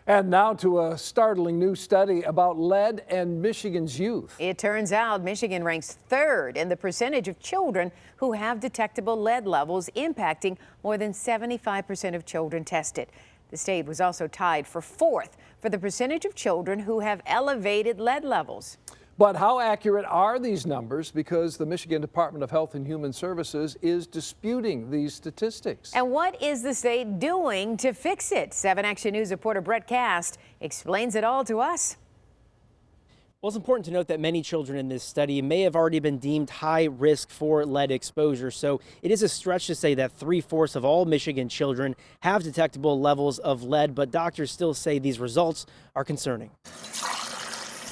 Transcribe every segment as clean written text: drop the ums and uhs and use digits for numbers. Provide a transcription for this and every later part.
And now to a startling new study about lead and Michigan's youth. It turns out Michigan ranks third in the percentage of children who have detectable lead levels, impacting more than 75% of children tested. The state was also tied for fourth for the percentage of children who have elevated lead levels. But how accurate are these numbers? Because the Michigan Department of Health and Human Services is disputing these statistics. And what is the state doing to fix it? 7 Action News reporter Brett Cast explains it all to us. Well, it's important to note that many children in this study may have already been deemed high risk for lead exposure. So it is a stretch to say that 3/4 of all Michigan children have detectable levels of lead, but doctors still say these results are concerning.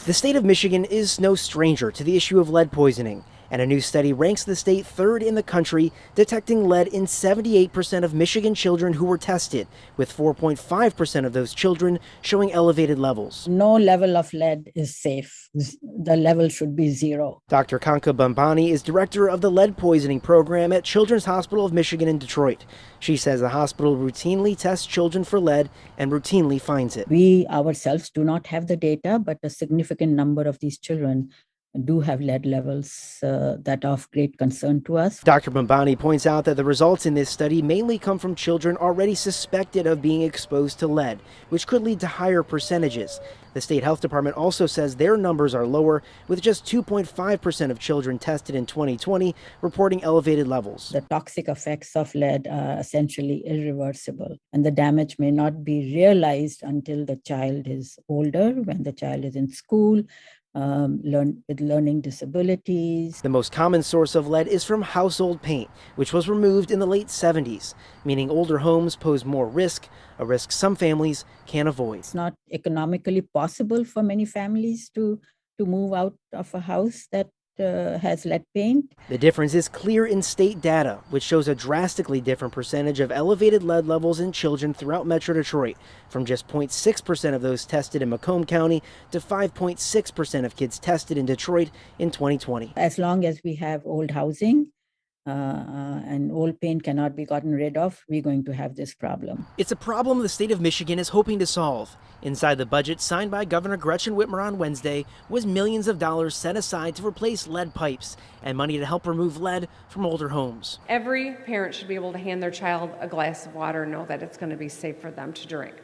The state of Michigan is no stranger to the issue of lead poisoning, and a new study ranks the state third in the country, detecting lead in 78% of Michigan children who were tested, with 4.5% of those children showing elevated levels. No level of lead is safe. The level should be 0. Dr. Kanka Bambani is director of the lead poisoning program at Children's Hospital of Michigan in Detroit. She says the hospital routinely tests children for lead and routinely finds it. We ourselves do not have the data, but a significant number of these children do have lead levels that are of great concern to us. Dr. Bambani points out that the results in this study mainly come from children already suspected of being exposed to lead, which could lead to higher percentages. The state health department also says their numbers are lower, with just 2.5% of children tested in 2020 reporting elevated levels. The toxic effects of lead are essentially irreversible, and the damage may not be realized until the child is older, when the child is in school, with learning disabilities. The most common source of lead is from household paint, which was removed in the late 70s, meaning older homes pose more risk, a risk some families can't avoid. It's not economically possible for many families to move out of a house that has lead paint. The difference is clear in state data, which shows a drastically different percentage of elevated lead levels in children throughout Metro Detroit, from just 0.6% of those tested in Macomb County to 5.6% of kids tested in Detroit in 2020. As long as we have old housing and old paint cannot be gotten rid of, we're going to have this problem. It's a problem the state of Michigan is hoping to solve. Inside the budget signed by Governor Gretchen Whitmer on Wednesday was millions of dollars set aside to replace lead pipes and money to help remove lead from older homes. Every parent should be able to hand their child a glass of water and know that it's going to be safe for them to drink.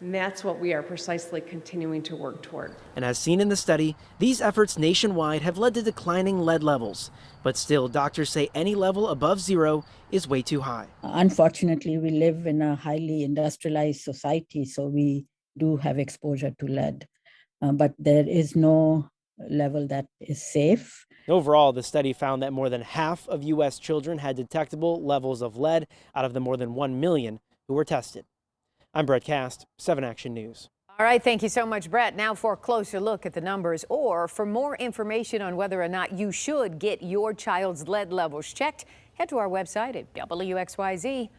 And that's what we are precisely continuing to work toward. And as seen in the study, these efforts nationwide have led to declining lead levels. But still, doctors say any level above 0 is way too high. Unfortunately, we live in a highly industrialized society, so we do have exposure to lead. But there is no level that is safe. Overall, the study found that more than half of U.S. children had detectable levels of lead out of the more than 1 million who were tested. I'm Brett Cast, 7 Action News. All right, thank you so much, Brett. Now for a closer look at the numbers, or for more information on whether or not you should get your child's lead levels checked, head to our website at WXYZ.com.